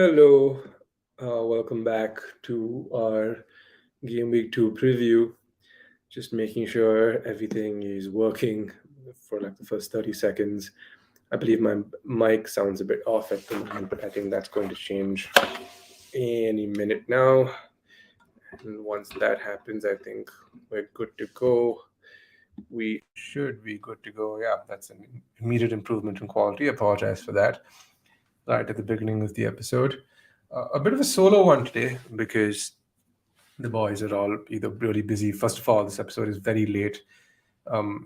Hello, welcome back to our Gameweek 2 preview. Just making sure everything is working for like the first 30 seconds. I believe my mic sounds a bit off at the moment, but I think that's going to change any minute now. And once that happens, I think we're good to go. We should be good to go. Yeah, that's an immediate improvement in quality. Apologize for that right at the beginning of the episode. A bit of a solo one today because the boys are all either really busy. First of all, this episode is very late,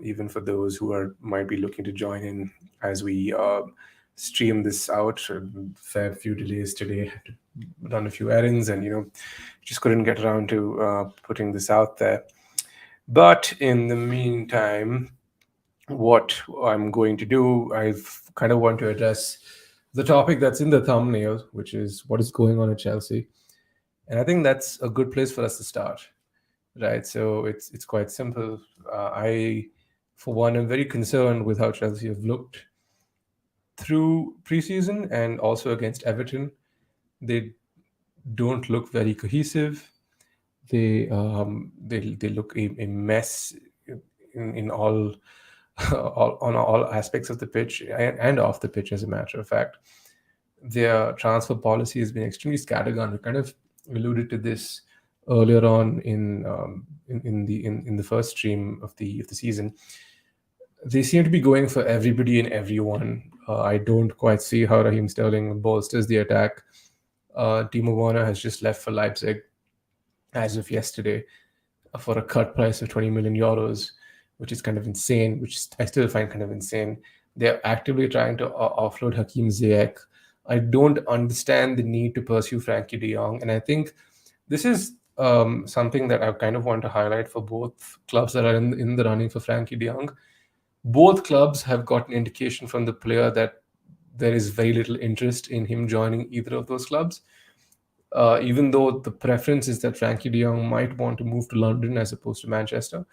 even for those who are might be looking to join in as we stream this out. A fair few delays today. Had to run a few errands, and just couldn't get around to putting this out there. But in the meantime, what I'm going to do, I've kind of want to address the topic that's in the thumbnail, which is what is going on at Chelsea. And I think that's a good place for us to start, right? So it's quite simple. I, for one, am very concerned with how Chelsea have looked through preseason and also against Everton. They don't look very cohesive. They look a mess in all, all on all aspects of the pitch and off the pitch. As a matter of fact, their transfer policy has been extremely scattergun. We kind of alluded to this earlier on in the first stream of the season. They seem to be going for everybody and everyone. I don't quite see how Raheem Sterling bolsters the attack. Timo Werner has just left for Leipzig as of yesterday for a cut price of 20 million euros, which is kind of insane, which I still find kind of insane. They're actively trying to offload Hakim Ziyech. I don't understand the need to pursue Frankie de Jong. And I think this is something that I kind of want to highlight for both clubs that are in the running for Frankie de Jong. Both clubs have got an indication from the player that there is very little interest in him joining either of those clubs. Even though the preference is that Frankie de Jong might want to move to London as opposed to Manchester.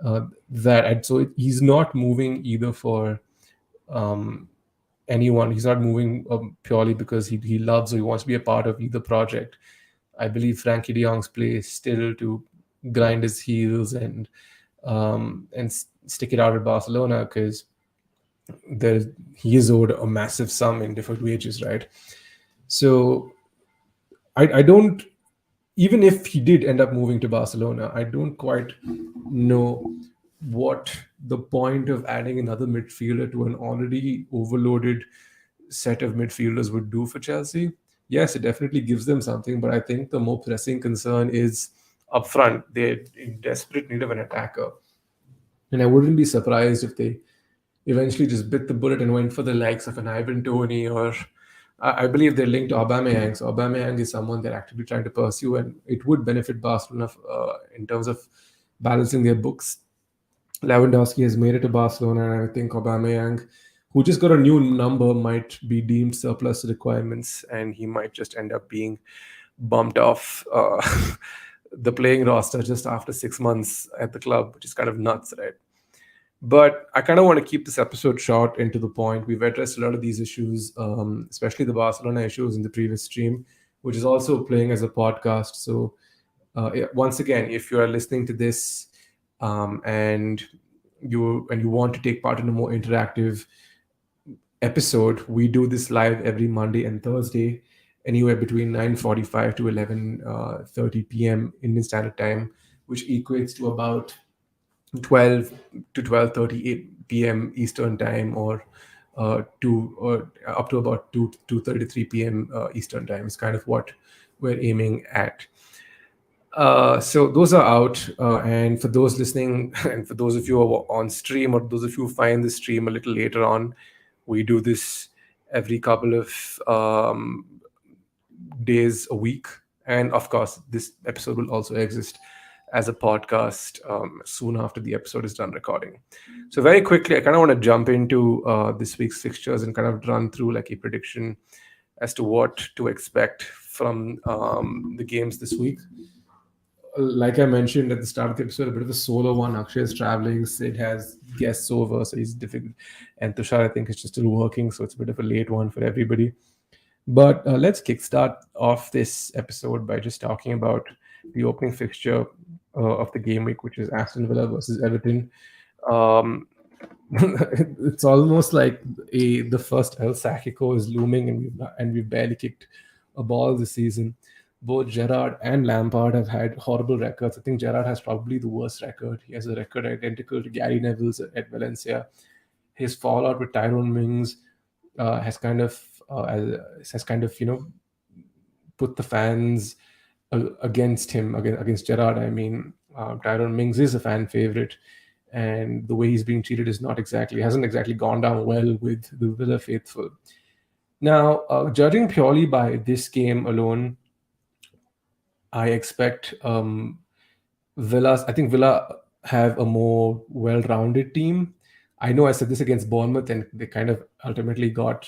So he's not moving either for anyone. He's not moving purely because he loves or he wants to be a part of either project. I believe Frankie de Jong's play is still to grind his heels and stick it out at Barcelona because he is owed a massive sum in different wages, right? So I don't, even if he did end up moving to Barcelona, I don't quite know what the point of adding another midfielder to an already overloaded set of midfielders would do for Chelsea. Yes, it definitely gives them something, but I think the more pressing concern is up front. They're in desperate need of an attacker. And I wouldn't be surprised if they eventually just bit the bullet and went for the likes of an Ivan Toney, or I believe they're linked to Aubameyang. So Aubameyang is someone they're actively trying to pursue, and it would benefit Barcelona in terms of balancing their books. Lewandowski has made it to Barcelona, and I think Aubameyang, who just got a new number, might be deemed surplus requirements, and he might just end up being bumped off the playing roster just after 6 months at the club, which is kind of nuts, right? But I kind of want to keep this episode short and to the point. We've addressed a lot of these issues, especially the Barcelona issues in the previous stream, which is also playing as a podcast. So once again, if you are listening to this and you want to take part in a more interactive episode, we do this live every Monday and Thursday, anywhere between 9:45 to 11:30 p.m. Indian Standard Time, which equates to about 12 to 12:30 p.m. Eastern Time, or up to about 2:33 p.m. Eastern Time is kind of what we're aiming at. So those are out, and for those listening, and for those of you who are on stream, or those of you who find the stream a little later on, we do this every couple of days a week, and of course, this episode will also exist as a podcast soon after the episode is done recording. So very quickly, I kind of want to jump into this week's fixtures and kind of run through like a prediction as to what to expect from the games this week. Like I mentioned at the start of the episode, a bit of a solo one. Akshay is traveling. Sid has guests over, so he's difficult. And Tushar, I think, is just still working, so it's a bit of a late one for everybody. But let's kickstart off this episode by just talking about the opening fixture of the game week, which is Aston Villa versus Everton. Um, it's almost like the first El Sacico is looming, and we've barely kicked a ball this season. Both Gerrard and Lampard have had horrible records. I think Gerrard has probably the worst record. He has a record identical to Gary Neville's at Valencia. His fallout with Tyrone Mings has kind of put the fans against him, against Gerrard. I mean, Tyrone Mings is a fan favorite, and the way he's being treated is not exactly hasn't exactly gone down well with the Villa faithful. Now, judging purely by this game alone, I expect I think Villa have a more well-rounded team. I know I said this against Bournemouth, and they kind of ultimately got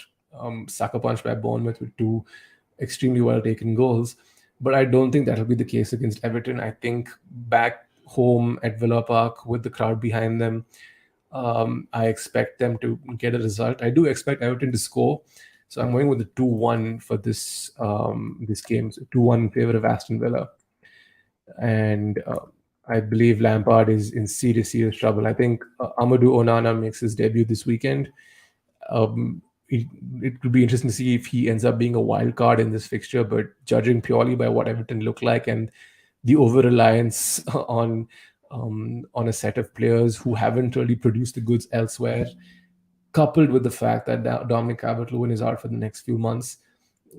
sucker punched by Bournemouth with two extremely well-taken goals. But I don't think that'll be the case against Everton. I think back home at Villa Park with the crowd behind them, I expect them to get a result. I do expect Everton to score, so I'm going with the 2-1 for this game. So 2-1 in favor of Aston Villa, and I believe Lampard is in serious, serious trouble. I think Amadou Onana makes his debut this weekend. Um, it could be interesting to see if he ends up being a wild card in this fixture, but judging purely by what Everton look like and the over reliance on a set of players who haven't really produced the goods elsewhere, coupled with the fact that Dominic Calvert-Lewin is out for the next few months,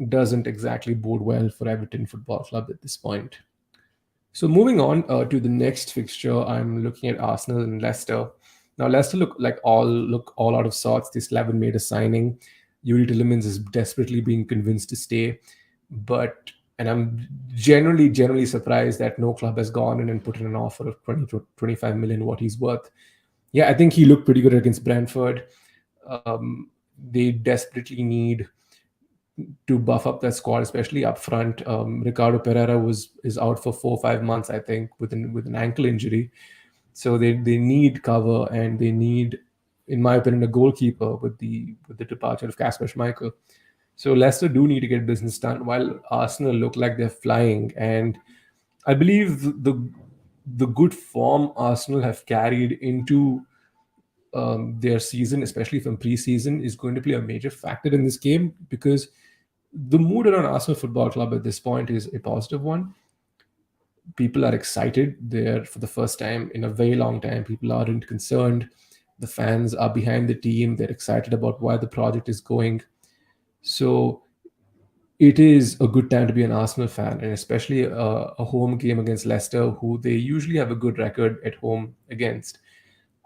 doesn't exactly bode well for Everton Football Club at this point. So moving on to the next fixture, I'm looking at Arsenal and Leicester. Now Leicester look all out of sorts. They still haven't made a signing. Yuri Tillemans is desperately being convinced to stay, but and I'm generally surprised that no club has gone in and put in an offer of 20 to 25 million what he's worth. Yeah, I think he looked pretty good against Brentford. They desperately need to buff up that squad, especially up front. Ricardo Pereira is out for 4 or 5 months, I think, with an ankle injury. So they need cover, and they need, in my opinion, a goalkeeper with the departure of Kasper Schmeichel. So Leicester do need to get business done, while Arsenal look like they're flying. And I believe the good form Arsenal have carried into their season, especially from preseason, is going to play a major factor in this game, because the mood around Arsenal Football Club at this point is a positive one. People are excited. They're, for the first time in a very long time, people aren't concerned. The fans are behind the team. They're excited about why the project is going. So it is a good time to be an Arsenal fan, and especially a home game against Leicester, who they usually have a good record at home against.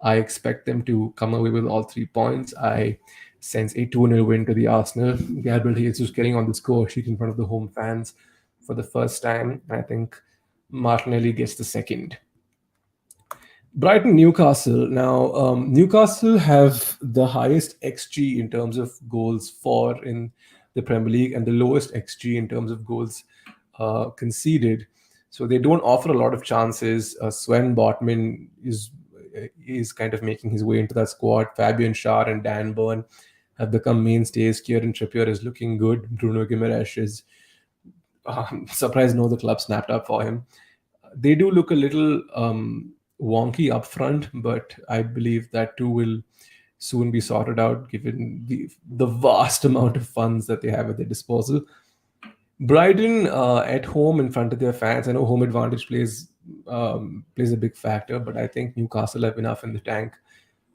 I expect them to come away with all 3 points. I sense a 2-0 win to the Arsenal. Gabriel Jesus getting on the score sheet in front of the home fans for the first time. I think Martinelli gets the second. Brighton Newcastle. Now, Newcastle have the highest XG in terms of goals for in the Premier League, and the lowest XG in terms of goals conceded. So they don't offer a lot of chances. Sven Botman is kind of making his way into that squad. Fabian Schär and Dan Burn have become mainstays. Kieran Trippier is looking good. Bruno Guimaraes is surprised no the club snapped up for him. They do look a little wonky up front, but I believe that too will soon be sorted out given the vast amount of funds that they have at their disposal. Brighton at home in front of their fans. I know home advantage plays a big factor, but I think Newcastle have enough in the tank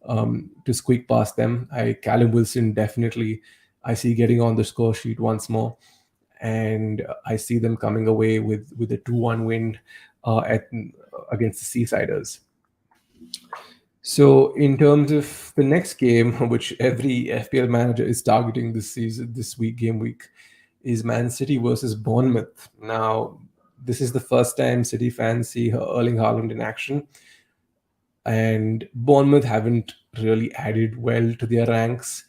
to squeak past them. Callum Wilson definitely I see getting on the score sheet once more, and I see them coming away with a 2-1 win against the Seasiders. So, in terms of the next game, which every FPL manager is targeting this week, game week, is Man City versus Bournemouth. Now, this is the first time City fans see Erling Haaland in action, and Bournemouth haven't really added well to their ranks.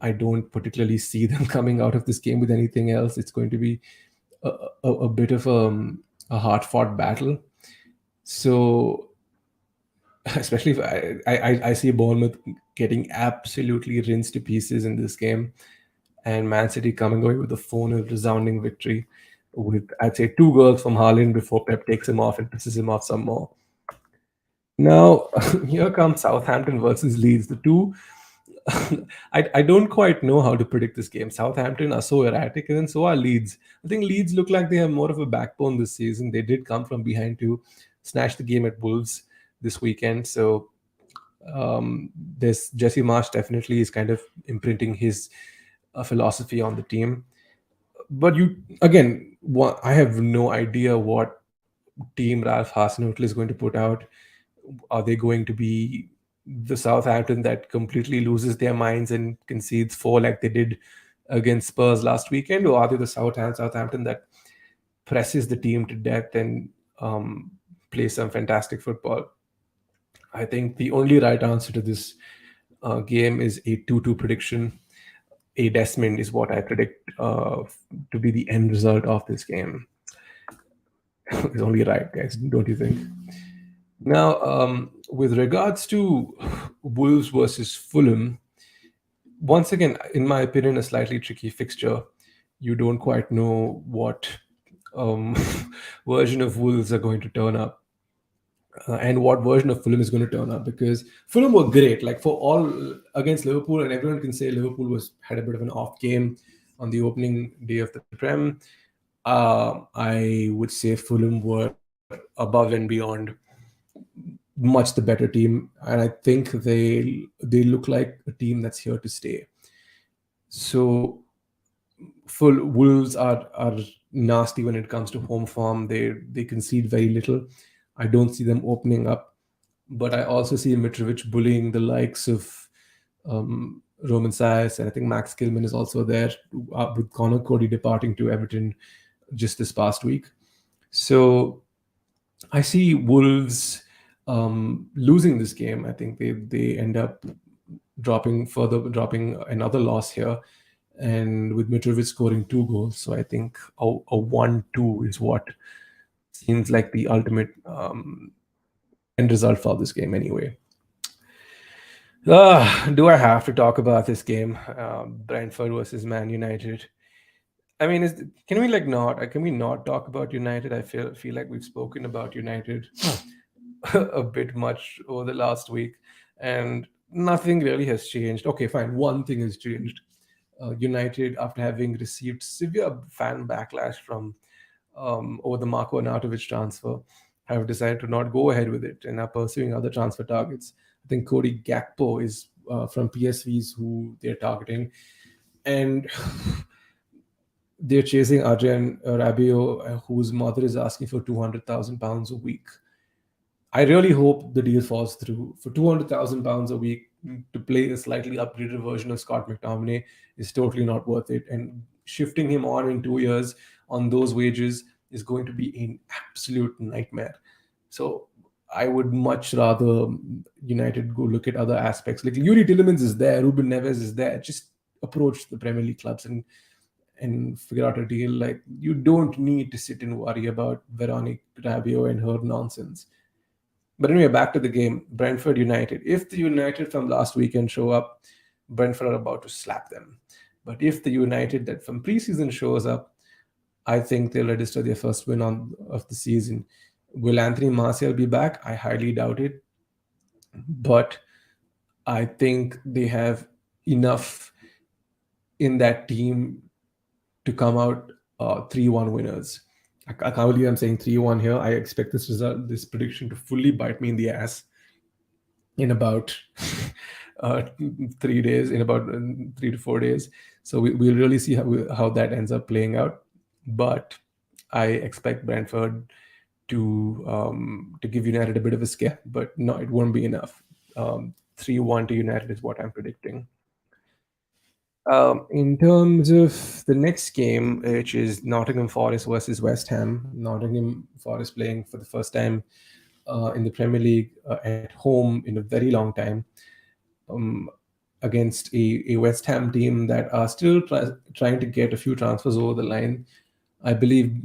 I don't particularly see them coming out of this game with anything else. It's going to be a bit of a hard-fought battle. So, especially if I see Bournemouth getting absolutely rinsed to pieces in this game. and Man City coming away with a 4-0 resounding victory with, I'd say, 2 goals from Haaland before Pep takes him off and pisses him off some more. Now, here comes Southampton versus Leeds. The two, I don't quite know how to predict this game. Southampton are so erratic, and then so are Leeds. I think Leeds look like they have more of a backbone this season. They did come from behind to snatch the game at Wolves this weekend. So this Jesse Marsh definitely is kind of imprinting his philosophy on the team. But you again, I have no idea what team Ralph Hasenhüttl is going to put out. Are they going to be the Southampton that completely loses their minds and concedes four like they did against Spurs last weekend, or are they the Southampton that presses the team to death and plays some fantastic football? I think the only right answer to this game is a 2-2 prediction. A Desmond is what I predict to be the end result of this game. It's only right, guys, don't you think? Now, with regards to Wolves versus Fulham, once again, in my opinion, a slightly tricky fixture. You don't quite know what version of Wolves are going to turn up. And what version of Fulham is going to turn up, because Fulham were great, like for all against Liverpool, and everyone can say Liverpool had a bit of an off game on the opening day of the Prem. I would say Fulham were above and beyond much the better team, and I think they look like a team that's here to stay. So full Wolves are nasty when it comes to home form. They concede very little. I don't see them opening up, but I also see Mitrovic bullying the likes of Roman Sayas, and I think Max Gilman is also there, with Connor Cody departing to Everton just this past week. So I see Wolves losing this game. I think they end up dropping another loss here, and with Mitrovic scoring 2 goals. So I think a 1-2 is what seems like the ultimate end result for this game anyway. Do I have to talk about this game? Brentford versus Man United. I mean, can we not talk about United? I feel like we've spoken about United a bit much over the last week, and nothing really has changed. Okay, fine. One thing has changed. United, after having received severe fan backlash from over the Marko Arnautovic transfer, have decided to not go ahead with it and are pursuing other transfer targets. I think Cody Gakpo is from PSV's who they're targeting, and they're chasing Adrian Rabiot, whose mother is asking for £200,000 a week. I really hope the deal falls through. For £200,000 a week to play a slightly upgraded version of Scott McTominay is totally not worth it. And shifting him on in 2 years on those wages is going to be an absolute nightmare. So I would much rather United go look at other aspects. Like Yuri Tillemans is there, Ruben Neves is there. Just approach the Premier League clubs and figure out a deal. Like, you don't need to sit and worry about Veronique Rabiot and her nonsense. But anyway, back to the game. Brentford United. If the United from last weekend show up, Brentford are about to slap them. But if the United that from preseason shows up, I think they'll register their first win of the season. Will Anthony Martial be back? I highly doubt it. But I think they have enough in that team to come out 3-1 winners. I can't believe I'm saying 3-1 here. I expect this prediction to fully bite me in the ass in about 3 days, in about 3 to 4 days. So we'll really see how that ends up playing out. But I expect Brentford to give United a bit of a scare, but no, it won't be enough. 3-1 to United is what I'm predicting. In terms of the next game, which is Nottingham Forest versus West Ham, Nottingham Forest playing for the first time in the Premier League at home in a very long time, against a West Ham team that are still trying to get a few transfers over the line. I believe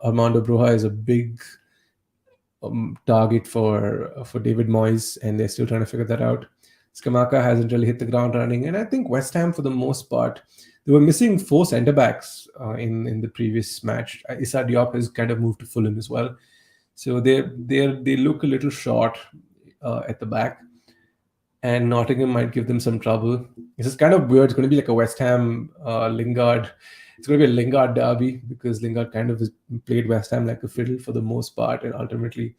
Armando Broja is a big target for David Moyes, and they're still trying to figure that out. Skamaka hasn't really hit the ground running, and I think West Ham, for the most part, They were missing four centre backs in the previous match. Issa Diop has kind of moved to Fulham as well, so they look a little short at the back, and Nottingham might give them some trouble. This is kind of weird. It's going to be like a West Ham Lingard. It's going to be a Lingard derby because Lingard kind of has played West Ham like a fiddle for the most part, and ultimately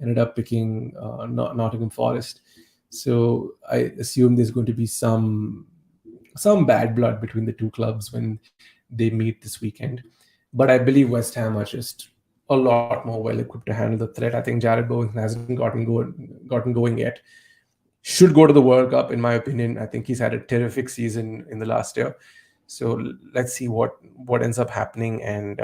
ended up picking Nottingham Forest. So I assume there's going to be some bad blood between the two clubs when they meet this weekend. But I believe West Ham are just a lot more well equipped to handle the threat. I think Jared Bowen hasn't gotten going yet. Should go to the World Cup, in my opinion. I think he's had a terrific season in the last year. So let's see what ends up happening. And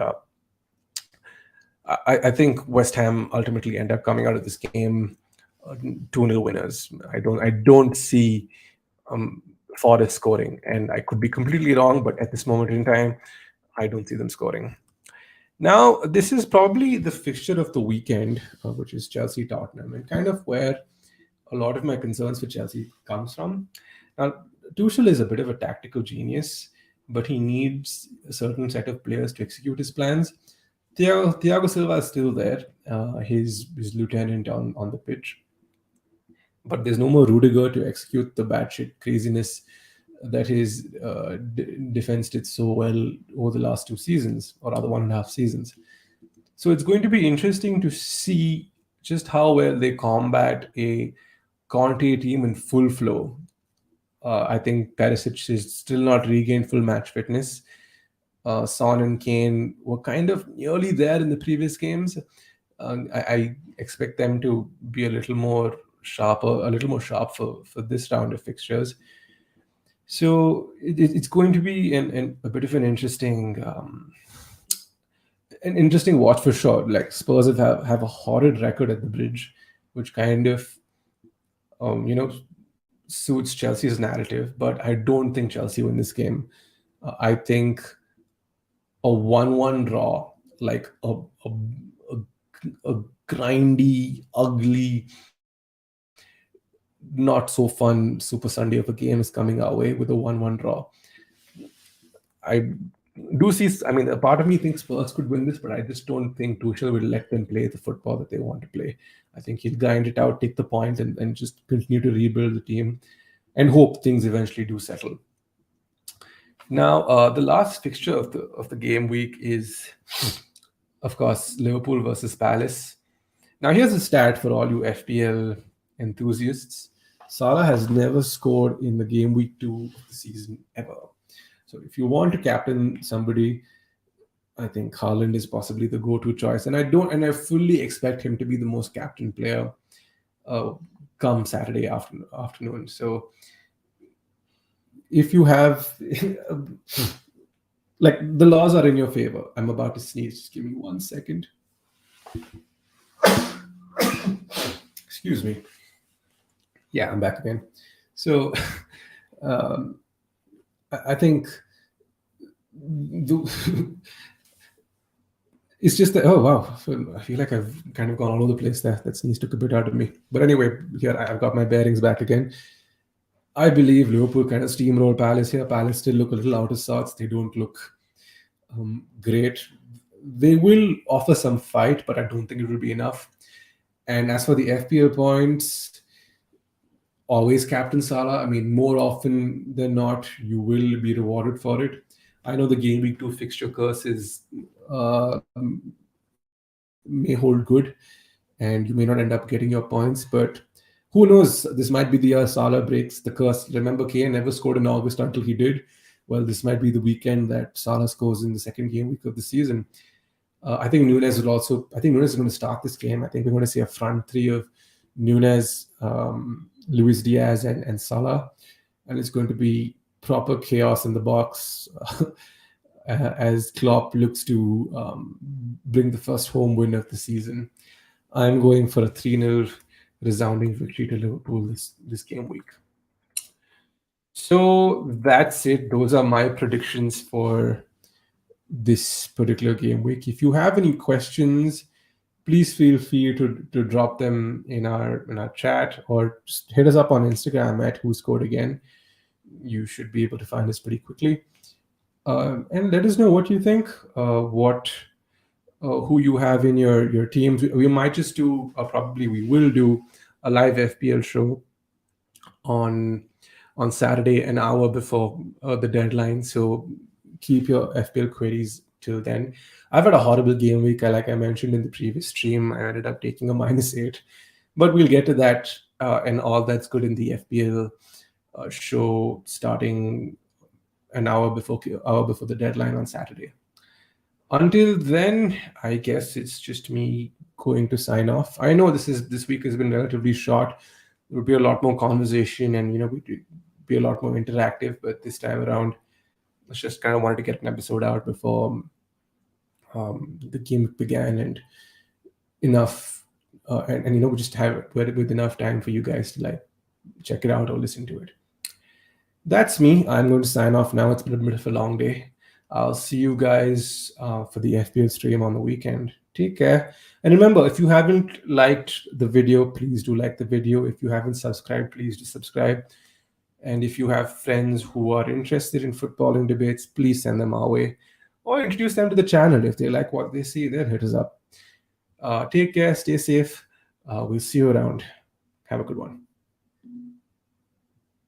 I think West Ham ultimately end up coming out of this game 2-0 winners. I don't see Forest scoring, and I could be completely wrong, but at this moment in time, I don't see them scoring. Now, this is probably the fixture of the weekend, which is Chelsea-Tottenham, and kind of where a lot of my concerns for Chelsea comes from. Now, Tuchel is a bit of a tactical genius, but he needs a certain set of players to execute his plans. Thiago Silva is still there, his lieutenant on the pitch. But there's no more Rudiger to execute the batshit craziness that his defense did so well over the last 2 seasons, or rather 1.5 seasons. So it's going to be interesting to see just how well they combat a Conte team in full flow. I think Perisic is still not regained full match fitness. Son and Kane were kind of nearly there in the previous games. I expect them to be a little more sharp for this round of fixtures. So it's going to be a bit of an interesting watch for sure. Like Spurs have a horrid record at the Bridge, which kind of suits Chelsea's narrative. But I don't think Chelsea win this game. I think a 1-1 draw, like a grindy, ugly, not so fun Super Sunday of a game is coming our way with a 1-1 draw. I do see, a part of me thinks Spurs could win this, but I just don't think Tuchel will let them play the football that they want to play. I think he'll grind it out, take the points, and just continue to rebuild the team and hope things eventually do settle. Now, the last fixture of the game week is, of course, Liverpool versus Palace. Now, here's a stat for all you FPL enthusiasts. Salah has never scored in the game week 2 of the season ever. So if you want to captain somebody, I think Haaland is possibly the go-to choice. And I fully expect him to be the most captain player come Saturday afternoon. So if you have, like, the laws are in your favor. I'm about to sneeze. Just give me 1 second. Excuse me. Yeah, I'm back again. So I think it's just that, oh wow, I feel like I've kind of gone all over the place there. That sneeze took a bit out of me. But anyway, here I've got my bearings back again. I believe Liverpool kind of steamroll Palace here. Palace still look a little out of sorts. They don't look great. They will offer some fight, but I don't think it will be enough. And as for the FPL points, always captain Salah. More often than not, you will be rewarded for it. I know the game week 2 fixture curse is may hold good, and you may not end up getting your points, but who knows? This might be the year Salah breaks the curse. Remember, Kane never scored in August until he did. Well, this might be the weekend that Salah scores in the second game week of the season. I think Nunes is going to start this game. I think we're going to see a front three of Nunes, Luis Diaz, and Salah, and it's going to be proper chaos in the box as Klopp looks to bring the first home win of the season. I'm going for a 3-0 resounding victory to Liverpool this game week. So that's it. Those are my predictions for this particular game week. If you have any questions, please feel free to drop them in our chat, or just hit us up on Instagram at Who Scored Again. You should be able to find us pretty quickly. And let us know what you think. What who you have in your teams. We might just do, probably we will do a live FPL show on Saturday, an hour before the deadline. So keep your FPL queries till then. I've had a horrible game week. Like I mentioned in the previous stream, I ended up taking a -8, but we'll get to that, and all that's good in the FPL show starting an hour before the deadline on Saturday. Until then, I guess it's just me going to sign off. I know this week has been relatively short. There would be a lot more conversation, and we'd be a lot more interactive. But this time around, I just kind of wanted to get an episode out before the game began, and enough, and we just have it with enough time for you guys to like check it out or listen to it. That's me. I'm going to sign off now. It's been a bit of a long day. I'll see you guys for the FPL stream on the weekend. Take care. And remember, if you haven't liked the video, please do like the video. If you haven't subscribed, please do subscribe. And if you have friends who are interested in footballing debates, please send them our way. Or introduce them to the channel. If they like what they see, then hit us up. Take care. Stay safe. We'll see you around. Have a good one.